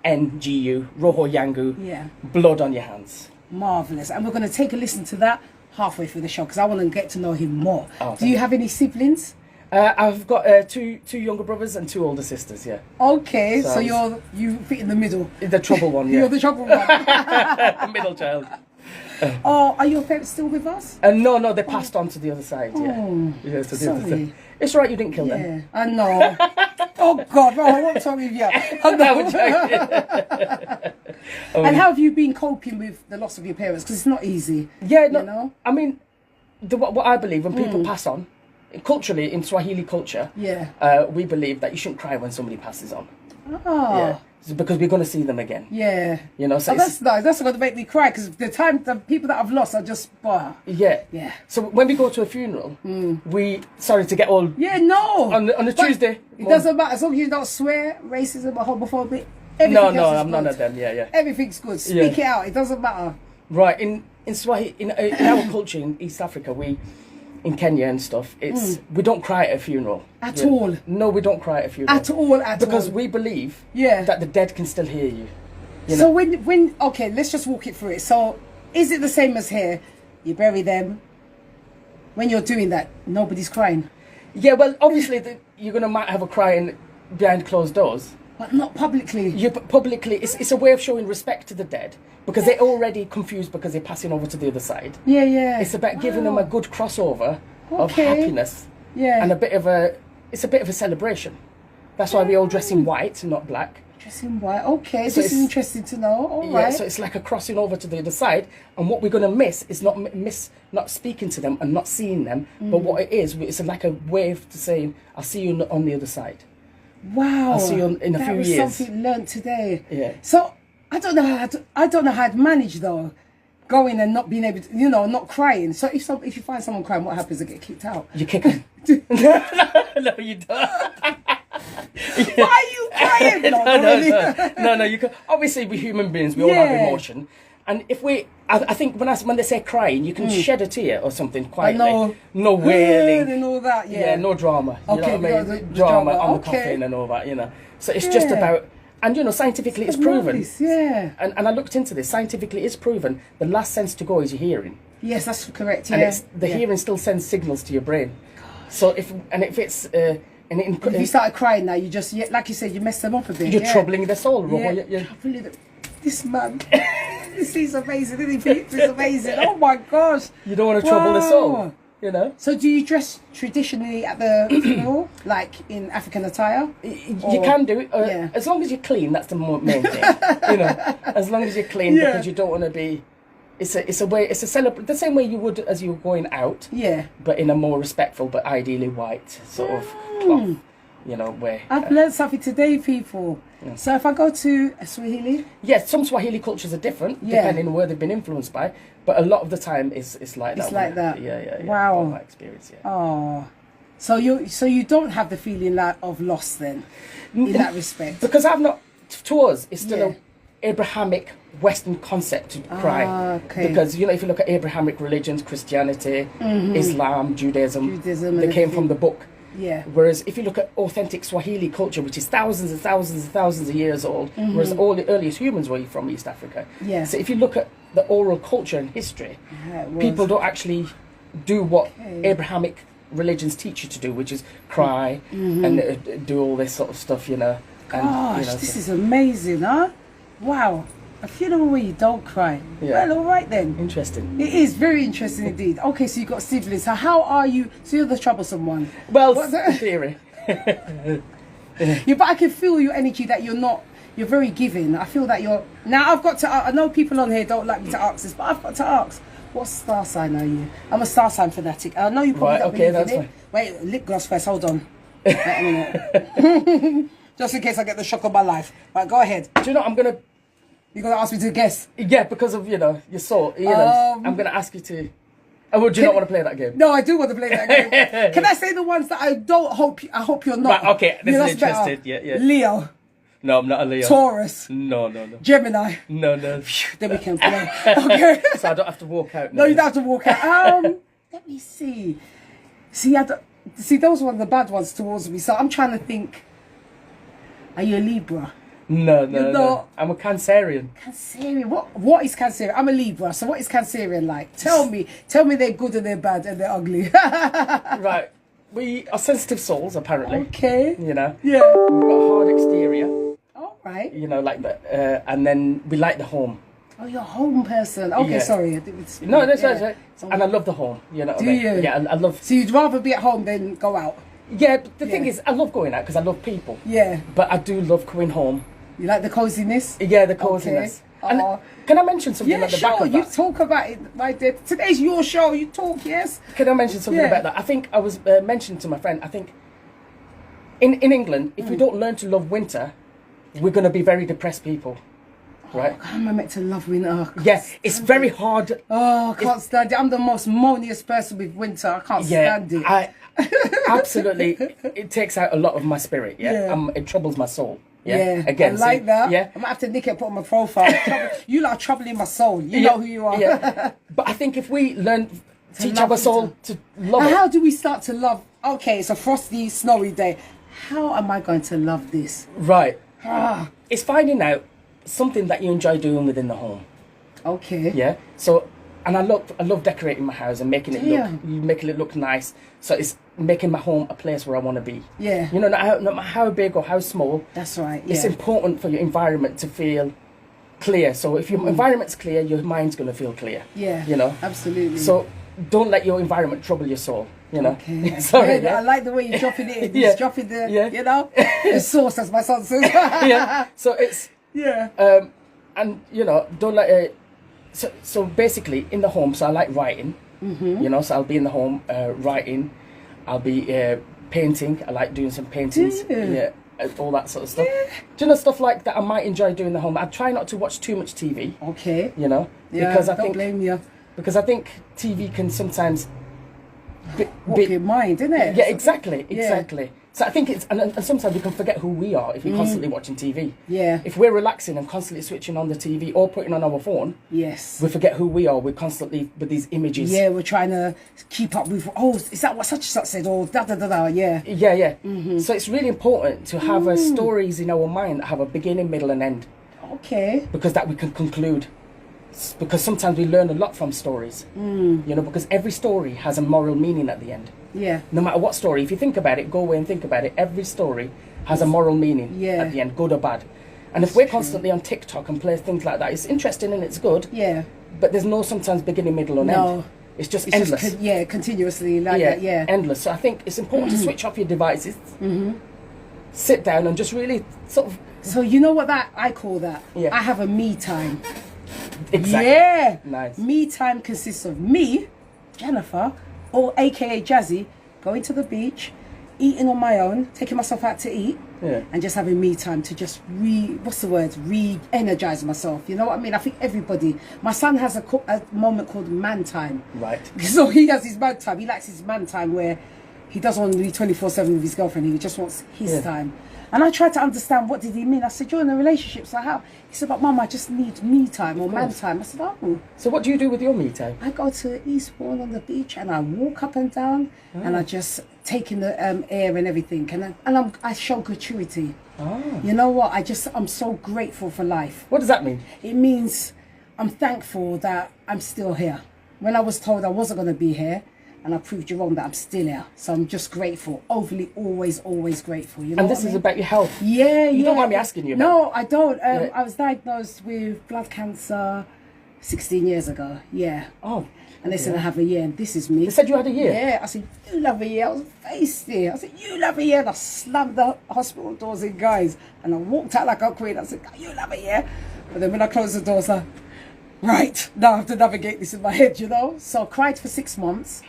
YANGU, Roho Yangu. Yeah. Blood on Your Hands. Marvellous. And we're going to take a listen to that halfway through the show because I want to get to know him more. Oh, do you have any siblings? I've got two younger brothers and 2 older sisters. Yeah. Okay, so you fit in the middle. The trouble one. Yeah. You're the trouble one. Middle child. Oh, are your parents still with us? No, they passed on to the other side. Oh, yeah. So sorry. It's all right. You didn't kill them. I know. Oh God, I won't talk with you. I know. And how have you been coping with the loss of your parents? Because it's not easy. Yeah, no. You know? I mean, what I believe when people pass on, culturally in Swahili culture, we believe that you shouldn't cry when somebody passes on. Oh. Yeah. Because we're going to see them again. Yeah. You know, so that's nice. That's going to make me cry because the people that I've lost are just, Yeah. So when we go to a funeral, sorry to get all... Yeah, no. On a Tuesday. It doesn't matter. As long as you don't swear, racism or homophobia, No, I'm none of them, yeah. Everything's good. Speak it out. It doesn't matter. Right. In Swahili, in our culture in East Africa, in Kenya and stuff, we don't cry at a funeral. At all? No, we don't cry at a funeral. At all, Because we believe that the dead can still hear you. So when okay, let's just walk it through it. So is it the same as here? You bury them. When you're doing that, nobody's crying? Yeah, well, obviously you're going to might have a crying behind closed doors. But not publicly. Publicly, it's a way of showing respect to the dead. Because they're already confused because they're passing over to the other side. Yeah. It's about giving them a good crossover of happiness. Yeah. And it's a bit of a celebration. That's why we all dress in white and not black. Dress in white. Okay, so this is interesting to know. All right. So it's like a crossing over to the other side. And what we're going to miss is not speaking to them and not seeing them. But what it is, it's like a way of saying, I'll see you on the other side. Wow. I'll see you in a few years. That was something learned today. Yeah. So I don't know how to manage though, going and not being able to, not crying. So if you find someone crying, what happens? They get kicked out. You kick them. No, you don't. Why are you crying? No. You can. Obviously, we're human beings. We all have emotion. And if I think when they say crying, you can shed a tear or something quietly. No wailing and all that. Yeah, no drama. Okay, you know what I mean? Drama on the coffin and all that. So it's just about. And scientifically it's proven. Nice, yeah. And I looked into this. Scientifically it's proven the last sense to go is your hearing. Yes, that's correct. Yeah. And the hearing still sends signals to your brain. Gosh. So if you started crying now, you just like you said, you messed them up a bit. You're troubling their soul. Yeah. This man, this is amazing, isn't he? This is amazing. Oh my gosh. You don't want to trouble their soul. So do you dress traditionally at the funeral, like in African attire? You can do it, as long as you're clean. That's the main thing. As long as you're clean, because you don't want to be. It's a celebration the same way you would as you're going out. Yeah. But in a more respectful, but ideally white sort of cloth. Way. I've learned something today, people. Yeah. So if I go to Swahili? Yes, some Swahili cultures are different, depending on where they've been influenced by. But a lot of the time, it's like that. It's like that. Yeah. Wow. My experience. Yeah. Oh, so you don't have the feeling of loss then, in that respect? Because I've not. To us, it's still an Abrahamic Western concept to cry. Okay. Because if you look at Abrahamic religions, Christianity, Islam, Judaism, they came from the book. Yeah. Whereas if you look at authentic Swahili culture, which is thousands and thousands and thousands of years old, whereas all the earliest humans were from East Africa. Yeah. So if you look at the oral culture and history, people don't actually do what Abrahamic religions teach you to do, which is cry and do all this sort of stuff, Gosh, this is amazing, huh? Wow. A funeral where you don't cry. Yeah. Well, all right then. Interesting. It is very interesting indeed. Okay, so you've got siblings. So how are you? So you're the troublesome one. Well, in theory. Yeah, but I can feel your energy that you're very giving. I feel that you're... Now, I've got to... I know people on here don't like me to ask this, but I've got to ask. What star sign are you? I'm a star sign fanatic. I know you probably don't believe in it. Wait, lip gloss first. Hold on. Wait a minute. Just in case I get the shock of my life. Right, go ahead. Do you know, I'm going to... You're going to ask me to guess? Yeah, because of, your soul. I'm going to ask you to... Oh, would you not want to play that game? No, I do want to play that game. Can I say the ones that I hope you're not? Right, okay, this is interested. Better. Yeah. Leo. No, I'm not a Leo. Taurus. No. Gemini. No. Then we can play. Okay. So I don't have to walk out. No, you don't have to walk out. Let me see. See, those were the bad ones towards me. So I'm trying to think. Are you a Libra? No. I'm a Cancerian. Cancerian. What is Cancerian? I'm a Libra. So what is Cancerian like? Tell me they're good and they're bad and they're ugly. Right. We are sensitive souls, apparently. Okay. You know. Yeah. We've got a hard exterior. All right. You know, like the, and then we like the home. Oh, you're a home person. Okay, Yeah. sorry. No, that's right. And I love the home. You know. Do you? Yeah, I love. So you'd rather be at home than go out? Yeah, but the thing is, I love going out because I love people. Yeah. But I do love coming home. You like the coziness? Yeah, the coziness. Okay. And can I mention something Yeah, at the back sure. of that? You talk about it right there. Today's your show. You talk, yes. Can I mention something about that? I think I was mentioning to my friend, I think in England, if we don't learn to love winter, we're going to be very depressed people. Right? How am I meant to love winter? Yes, it's very hard. Oh, I can't stand it. I'm the most moaniest person with winter. I can't stand it. Absolutely. It takes out a lot of my spirit. Yeah, it troubles my soul. Yeah, again, I like that. Yeah, I might have to nick it and put on my profile. You lot are troubling my soul. You know who you are. Yeah. But I think if we learn, teach our soul to love it. How do we start to love? Okay, it's a frosty, snowy day. How am I going to love this? Right. It's finding out something that you enjoy doing within the home. Okay. Yeah. So, and I love decorating my house and making it look nice. So it's making my home a place where I want to be. Yeah. You know, no matter how big or how small. That's right. Yeah. It's important for your environment to feel clear. So if your environment's clear, your mind's going to feel clear. Yeah. You know. Absolutely. So don't let your environment trouble your soul. You know. Okay. Sorry. Yeah, I like the way you're dropping it. You're dropping the, you know, the sauce, as my son says. Yeah. So it's and you know, don't let it. So basically, in the home, so I like writing. You know, so I'll be in the home writing. I'll be painting. I like doing some paintings. Yeah, all that sort of stuff. Do you know, stuff like that I might enjoy doing in the home. I try not to watch too much TV. Okay. You know, because I don't blame you. Because I think TV can sometimes walk your mind, isn't it? Yeah, exactly. So I think it's and sometimes we can forget who we are if we're constantly watching TV. Yeah. If we're relaxing and constantly switching on the TV or putting on our phone, yes, we forget who we are. We're constantly with these images. Yeah, we're trying to keep up with. Oh, is that what such and such said? Or da da da da. Yeah. Yeah. So it's really important to have stories in our mind that have a beginning, middle, and end. Okay. Because that we can conclude. Because sometimes we learn a lot from stories. You know, because every story has a moral meaning at the end. Yeah. No matter what story, if you think about it, go away and think about it, every story has a moral meaning at the end, good or bad. And if we're constantly on TikTok and play things like that, it's interesting and it's good. Yeah. But there's no sometimes beginning, middle, or end. It's just endless. Just, continuously like that. Yeah. Endless. So I think it's important to switch off your devices, sit down and just really sort of. So you know what I call that? Yeah. I have a me time. Exactly. Yeah. Nice. Me time consists of me, Jennifer, or AKA Jazzy, going to the beach, eating on my own, taking myself out to eat, and just having me time to just re-energize myself. You know what I mean? I think everybody. My son has a moment called man time. Right. So he has his man time. He likes his man time where he doesn't want to be 24/7 with his girlfriend. He just wants his time. And I tried to understand, what did he mean? I said, you're in a relationship, so how? He said, but Mum, I just need me time or man time. I said, oh. So what do you do with your me time? I go to Eastbourne on the beach and I walk up and down and I just take in the air and everything. And I show gratuity. You know what? I'm so grateful for life. What does that mean? It means I'm thankful that I'm still here. When I was told I wasn't going to be here, and I proved you wrong, that I'm still here. So I'm just grateful. Overly, always grateful. You know. And this is about your health. Yeah. You don't mind me asking you about? No, I don't. I was diagnosed with blood cancer 16 years ago. Yeah. Oh. And they said I have a year, and this is me. They said you had a year? Yeah. I said, you love a year. I was faced there. I said, you love a year. And I slammed the hospital doors in, guys. And I walked out like a queen. I said, you love a year. But then when I closed the door, I was like, right, now I have to navigate this in my head, you know. So I cried for 6 months.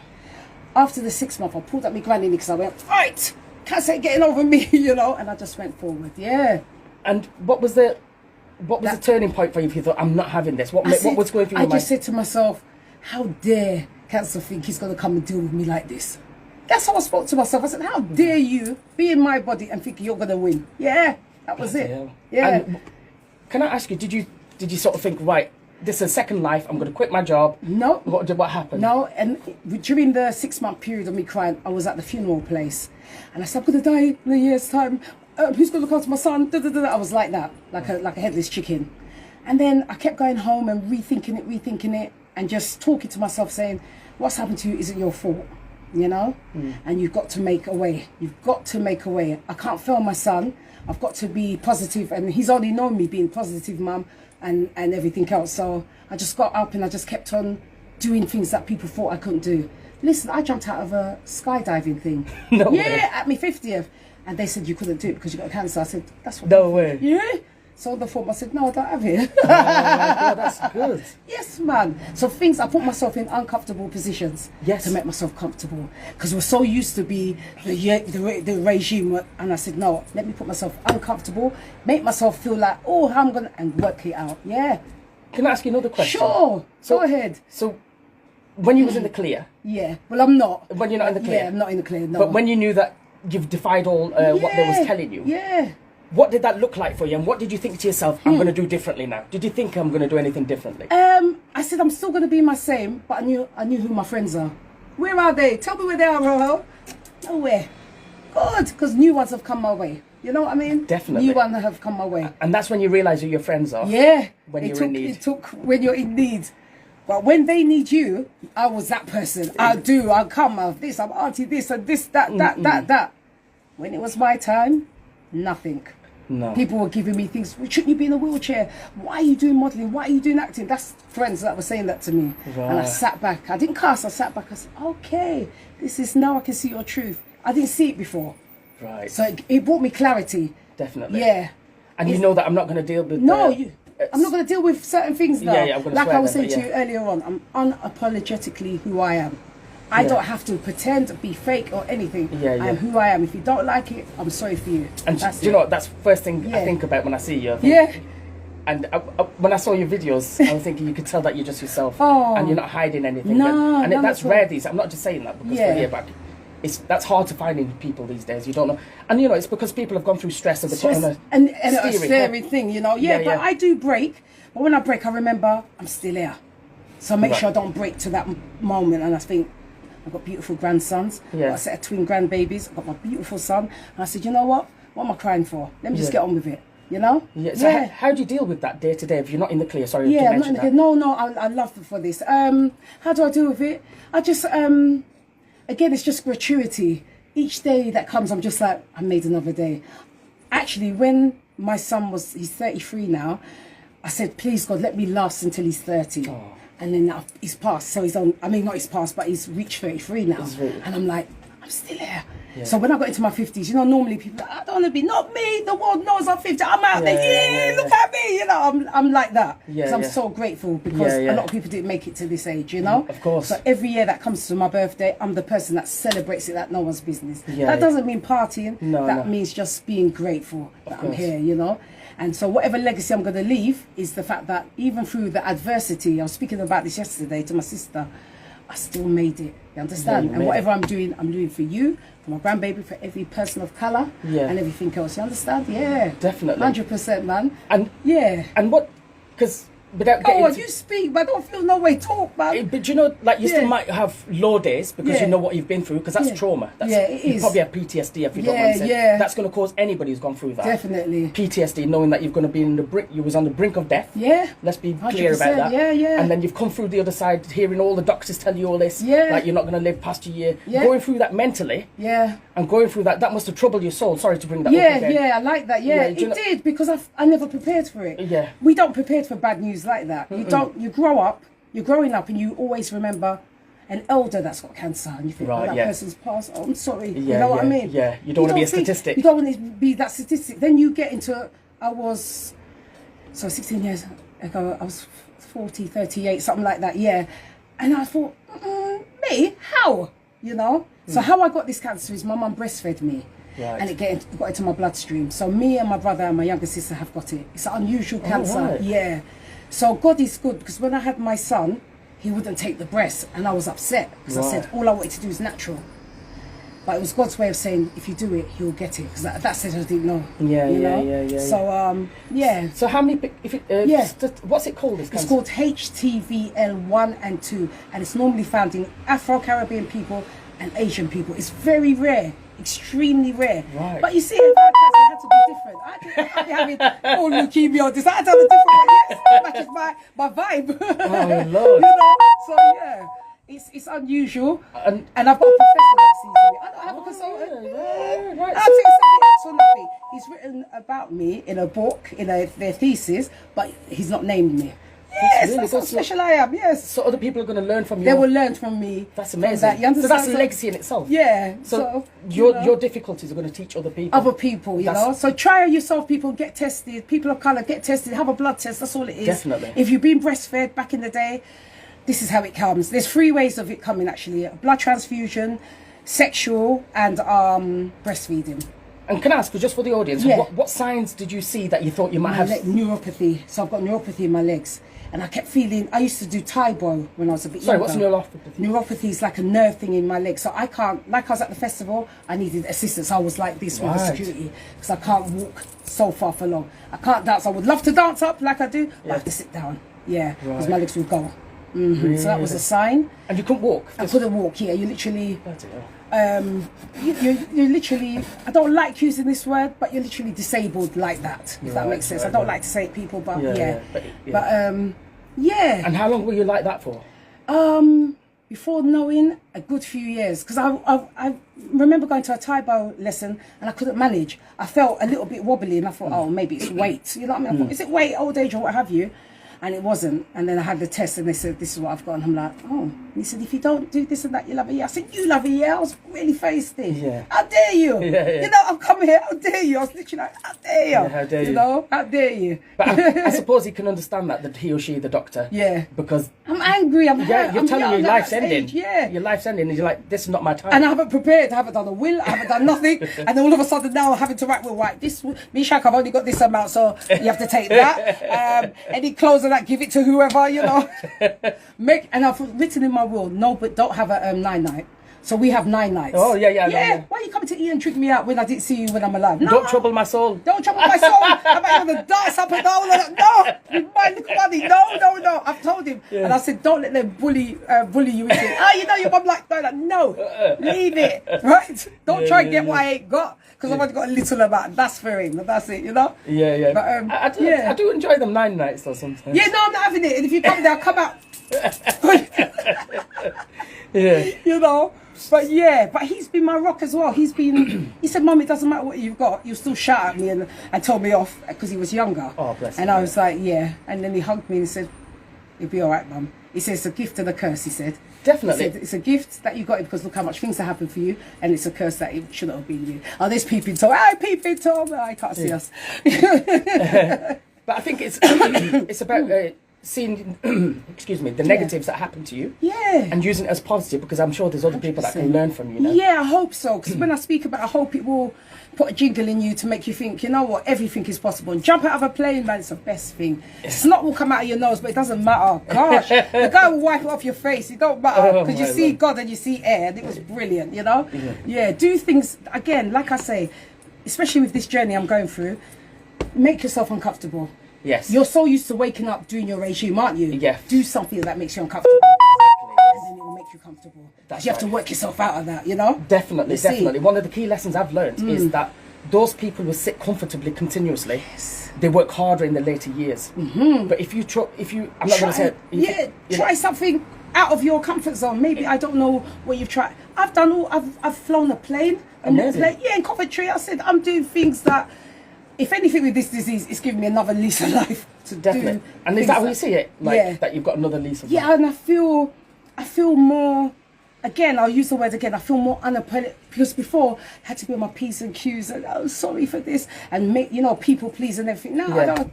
After the 6 months, I pulled up my granny because I went, right, can't say getting over me, you know, and I just went forward, And what was the turning point for you if you thought, I'm not having this? What was going through your mind? I just said to myself, how dare cancer think he's going to come and deal with me like this? That's how I spoke to myself. I said, how dare you be in my body and think you're going to win? Yeah, that was it. Yeah. And can I ask you, did you sort of think, right, this is a second life, I'm going to quit my job? No. What happened? No, and during the 6 month period of me crying, I was at the funeral place. And I said, I'm going to die in a year's time. Who's going to look after my son? I was like that, like a headless chicken. And then I kept going home and rethinking it, and just talking to myself saying, what's happened to you isn't your fault. you know, and you've got to make a way. You've got to make a way. I can't fail my son. I've got to be positive, and he's only known me being positive, mum, and everything else. So I just got up and I just kept on doing things that people thought I couldn't do. Listen, I jumped out of a skydiving thing. No way. At my 50th. And they said you couldn't do it because you got cancer. I said, that's what. No way. Yeah. So the form, I said, no, I don't have it. Oh my God, that's good. Yes, man. So things, I put myself in uncomfortable positions to make myself comfortable. Because we're so used to be the regime. And I said, no, let me put myself uncomfortable, make myself feel like, oh, how I'm going to, and work it out. Yeah. Can I ask you another question? Sure. Go ahead. So when you was in the clear. Yeah. Well, I'm not. When you're not in the clear. Yeah, I'm not in the clear, no. But when you knew that you've defied all what they was telling you. Yeah. What did that look like for you, and what did you think to yourself, I'm going to do differently now? Did you think I'm going to do anything differently? I said I'm still going to be my same, but I knew who my friends are. Where are they? Tell me where they are, Rojo. Nowhere. Good, because new ones have come my way. You know what I mean? Definitely. New ones have come my way. And that's when you realise who your friends are. Yeah. When you're in need. It took when you're in need. But when they need you, I was that person. I'll come, I'll this, I'm auntie this and this, that. When it was my time, nothing. No. People were giving me things. Shouldn't you be in a wheelchair? Why are you doing modelling? Why are you doing acting? That's friends that were saying that to me. Right. And I sat back. I didn't cast. I sat back. I said, okay, this is now I can see your truth. I didn't see it before. Right. So it brought me clarity. Definitely. Yeah. And you know that I'm not going to deal with... No, I'm not going to deal with certain things now. Yeah, I'm going to like swear I was them, saying to you earlier on, I'm unapologetically who I am. I don't have to pretend, be fake or anything. I am who I am. If you don't like it, I'm sorry for you. And do you know what? That's the first thing I think about when I see you. I think, and when I saw your videos, I was thinking you could tell that you're just yourself. And you're not hiding anything. No, that's rare these. I'm not just saying that because we're here back. That's hard to find in people these days. You don't know. And you know, it's because people have gone through stress and they're put on a scary thing, you know. But I do break. But when I break, I remember I'm still here. So I make sure I don't break to that moment. And I think, I've got beautiful grandsons. I've got a set of twin grandbabies. I've got my beautiful son. And I said, you know what? What am I crying for? Let me just get on with it. You know? Yeah. So how do you deal with that day to day if you're not in the clear? Sorry to I'm mention not in the clear. No, I love for this. How do I deal with it? I just, again, it's just gratuity. Each day that comes, I'm just like, I made another day. Actually, when my son he's 33 now, I said, please God, let me last until he's 30. Oh. And then he's passed, so he's on, I mean, not he's passed, but he's reached 33 now. And I'm like, I'm still here. Yeah. So when I got into my 50s, you know, normally people are like, I don't want to be, not me, the world knows I'm 50, I'm out there, look at me, you know, I'm like that. Because I'm so grateful because a lot of people didn't make it to this age, you know. Of course. So every year that comes to my birthday, I'm the person that celebrates it like no one's business. That doesn't mean partying, that means just being grateful that I'm here, you know. And so whatever legacy I'm going to leave is the fact that even through the adversity, I was speaking about this yesterday to my sister, I still made it. You understand? And whatever I'm doing for you, for my grandbaby, for every person of colour, and everything else. You understand? Yeah. Definitely. 100%, man. And and what, because without getting you speak, but I don't feel no way talk, man. But you know, like you still might have low days because you know what you've been through, because that's trauma. That's, it you is. probably have PTSD if you don't mind saying. That's going to cause anybody who's gone through that. Definitely. PTSD, knowing that you're going to be in the brink, you was on the brink of death. Yeah. Let's be clear about that. Yeah. And then you've come through the other side, hearing all the doctors tell you all this. Like you're not going to live past your year. Going through that mentally. And going through that must have troubled your soul. Sorry to bring that up again. I like that. It did, because I never prepared for it. We don't prepare for bad news like that. You don't. You grow up, you're growing up, and you always remember an elder that's got cancer, and you think, that person's passed. Oh, I'm sorry. You know what I mean? Yeah, you don't want to be a statistic. You don't want to be that statistic. Then you get into, 16 years ago, I was 40, 38, something like that, And I thought, me? How? You know? So how I got this cancer is my mum breastfed me. And it got into my bloodstream. So me and my brother and my younger sister have got it. It's an unusual cancer. So God is good, because when I had my son, he wouldn't take the breast, and I was upset because I said all I wanted to do is natural. But it was God's way of saying, if you do it, he'll get it. Because that said, I didn't know. So So how many? What's it called? It's called HTVL1 and 2, and it's normally found in Afro-Caribbean people and Asian people. It's very rare. Extremely rare. But you see, every person had to be different. I can't be having all leukemia or this. I had to have a different one. It matches my vibe. Oh, Lord. You know? So it's unusual, and I've got a professor that sees me. I don't have a consultant. Right. I'll tell you something. Actually, he's written about me in a book, in their thesis, but he's not named me. Yes, that's how special I am. Yes. So other people are going to learn from you. They will learn from me. That's amazing. That. You understand? So that's a legacy in itself. Yeah. So your difficulties are going to teach other people. Other people, you know. So try yourself, people. Get tested. People of colour, get tested. Have a blood test. That's all it is. Definitely. If you've been breastfed back in the day, this is how it comes. There's 3 ways of it coming actually: blood transfusion, sexual, and breastfeeding. And can I ask, just for the audience, what signs did you see that you thought you might have? Neuropathy. So I've got neuropathy in my legs. And I kept feeling, I used to do Taibo when I was a bit younger. Sorry, what's neuropathy? Neuropathy is like a nerve thing in my leg. So I can't, like I was at the festival, I needed assistance. I was like this with the security because I can't walk so far for long. I can't dance. I would love to dance up like I do, but I have to sit down. Yeah, because my legs would go. Really? So that was a sign. And you couldn't walk? I couldn't walk, yeah. You literally... you're literally, I don't like using this word, but you're literally disabled like that, if that makes sense. I don't like to say it, people, but yeah. And how long were you like that for? Before knowing, a good few years, because I remember going to a Taibo lesson and I couldn't manage. I felt a little bit wobbly and I thought, oh, maybe it's weight. You know what I mean? I thought, is it weight, old age, or what have you? And it wasn't. And then I had the test and they said, this is what I've got. And I'm like, oh. And he said, if you don't do this and that, you'll have a year. I said, you love a year? I was really faced this. Yeah. How dare you? You know, I've come here, how dare you? I was literally like, how dare you? Yeah, how dare you? You know, how dare you? But I suppose he can understand that he or she, the doctor. Yeah. Because... I'm angry, I'm hurt. You're telling your life's ending. Yeah. Your life's ending and you're like, this is not my time. And I haven't prepared, I haven't done a will, I haven't done nothing. And all of a sudden now I'm having to write with white. This, Mishak, I've only got this amount, so you have to take that. Any clothes of that, give it to whoever, you know. And I've written in my will, no, but don't have a 9-night. So we have 9 nights. Oh, yeah. Why are you coming to eat and trick me out when I didn't see you when I'm alive? No. Don't trouble my soul. Don't trouble my soul. I'm going to dance up and down. No, with my little money. No. I've told him. Yeah. And I said, don't let them bully you into it. You know your mum like that. No, leave it. Right? Don't try and get what I ain't got. Because I've only got a little amount. That's for him. That's it, you know? Yeah. But, I do enjoy them 9 nights though sometimes. Yeah, no, I'm not having it. And if you come there, I'll come out. You know? But he's been my rock as well. He said, Mum, it doesn't matter what you've got, you'll still shout at me and told me off because he was younger. Oh, bless him. And I was like, yeah. And then he hugged me and he said, it'll be all right, Mum. He said, it's a gift and a curse, he said. Definitely. He said, it's a gift that you got it because look how much things have happened for you, and it's a curse that it shouldn't have been you. Oh, there's peeping Tom. Peeping Tom. I can't see us. But I think it's about... seeing, the negatives that happen to you, and using it as positive, because I'm sure there's other people that can learn from you now. Yeah, I hope so, because when I speak about, I hope it will put a jingle in you to make you think, you know what, everything is possible. And jump out of a plane, man, it's the best thing. Snot will come out of your nose, but it doesn't matter. Gosh, the guy will wipe it off your face. It don't matter, because you see God and you see air, and it was brilliant, you know? Yeah, do things, again, like I say, especially with this journey I'm going through, make yourself uncomfortable. Yes. You're so used to waking up doing your regime, aren't you? Yeah. Do something that makes you uncomfortable. And then it will make you comfortable. You have to work yourself out of that, you know? Definitely. One of the key lessons I've learned is that those people who sit comfortably continuously, they work harder in the later years. But if you I'm not going to say... try something out of your comfort zone. Maybe, I don't know what you've tried. I've flown a plane. Amazing. In Coventry. I said, I'm doing things that... If anything with this disease, it's giving me another lease of life to do. And is that how you see it? That you've got another lease of life? Yeah, and I feel more, again, I'll use the word again, I feel more unapologetic, because before I had to be on my P's and Q's and I'm sorry for this and make, people please and everything. No,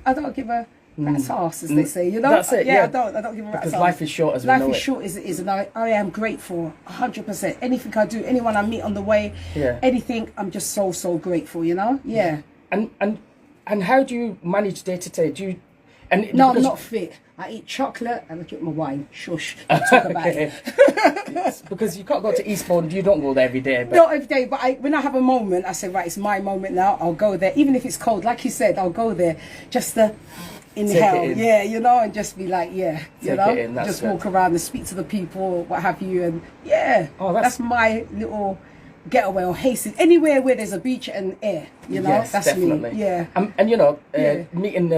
I don't give a rat's ass, as they say, you know? That's it, I don't give a rat's ass. Because life is short as we know it. Life is short as it is, and I am grateful, 100%. Anything I do, anyone I meet on the way, anything, I'm just so, so grateful, you know? Yeah. And how do you manage day to day? No, I'm not fit. I eat chocolate and I drink my wine. Shush. Don't talk about it. Because you can't go to Eastbourne. You don't go there every day. But... Not every day, but when I have a moment, I say, right, it's my moment now. I'll go there. Even if it's cold, like you said, I'll go there just to inhale. In. And just be like, just walk around and speak to the people, what have you. And that's my little... getaway or hasten anywhere where there's a beach and air, you know. Yes, that's definitely. me. Yeah. And meeting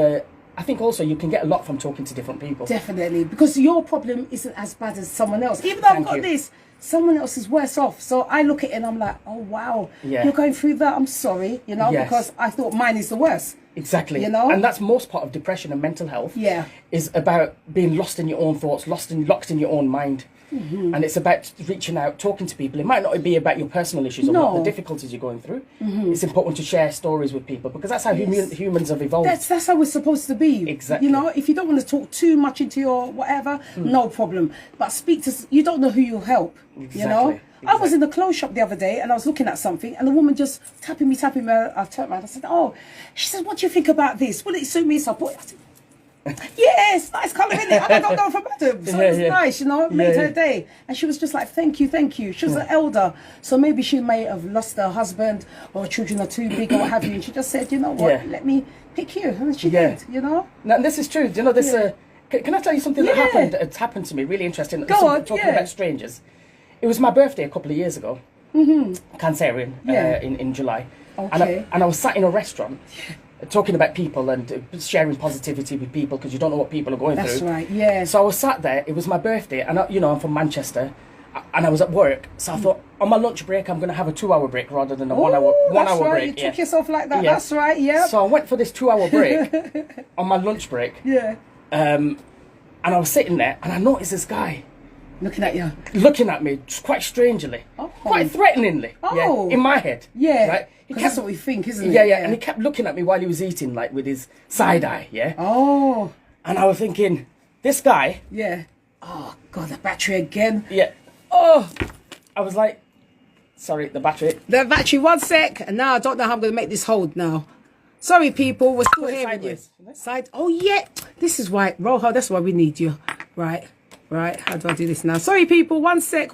I think also you can get a lot from talking to different people. Definitely, because your problem isn't as bad as someone else. Even though I've got this, someone else is worse off. So I look at it and I'm like, oh wow, you're going through that. I'm sorry, you know, because I thought mine is the worst. Exactly. You know, and that's most part of depression and mental health. Yeah, is about being lost in your own thoughts, locked in your own mind. And it's about reaching out, talking to people. It might not be about your personal issues or what the difficulties you're going through. It's important to share stories with people because that's how humans have evolved. That's how we're supposed to be. Exactly. You know, if you don't want to talk too much into your whatever, no problem. But speak to. You don't know who you'll help. Exactly. You know. I was in the clothes shop the other day and I was looking at something and the woman just tapping me. I turned around. I said, "Oh," she said, "What do you think about this? Will it suit me?" So I bought it. Yes, nice colour, isn't it? And I got down from Adam. So it's nice, you know, made her day. And she was just like, thank you. She was an elder. So maybe she may have lost her husband or children are too big or what have you. And she just said, you know what, let me pick you. And she did, you know. Now, this is true. You know, this, can I tell you something that happened? It's happened to me, really interesting. Go on, talking about strangers. It was my birthday a couple of years ago. Cancerian, in July. Okay. And I was sat in a restaurant. Talking about people and sharing positivity with people because you don't know what people are going through. That's right, yeah. So I was sat there, it was my birthday, and I'm from Manchester, and I was at work, so I thought, on my lunch break, I'm going to have a 2-hour break rather than a one hour break. You took yourself like that, that's right, yeah. So I went for this 2-hour break on my lunch break. Yeah. And I was sitting there, and I noticed this guy. Looking at you. Looking at me, quite strangely. Quite threateningly. In my head. Yeah. Right? That's what we think, isn't it? Yeah, and he kept looking at me while he was eating, like with his side eye, And I was thinking, this guy... Yeah. Oh, God, the battery again. Yeah. Oh! I was like, sorry, the battery. The battery, 1 sec. And now I don't know how I'm going to make this hold now. Sorry, people, we're still hearing you. Side. Oh, yeah. This is why, Rojo, that's why we need you. Right. How do I do this now? Sorry, people, 1 sec.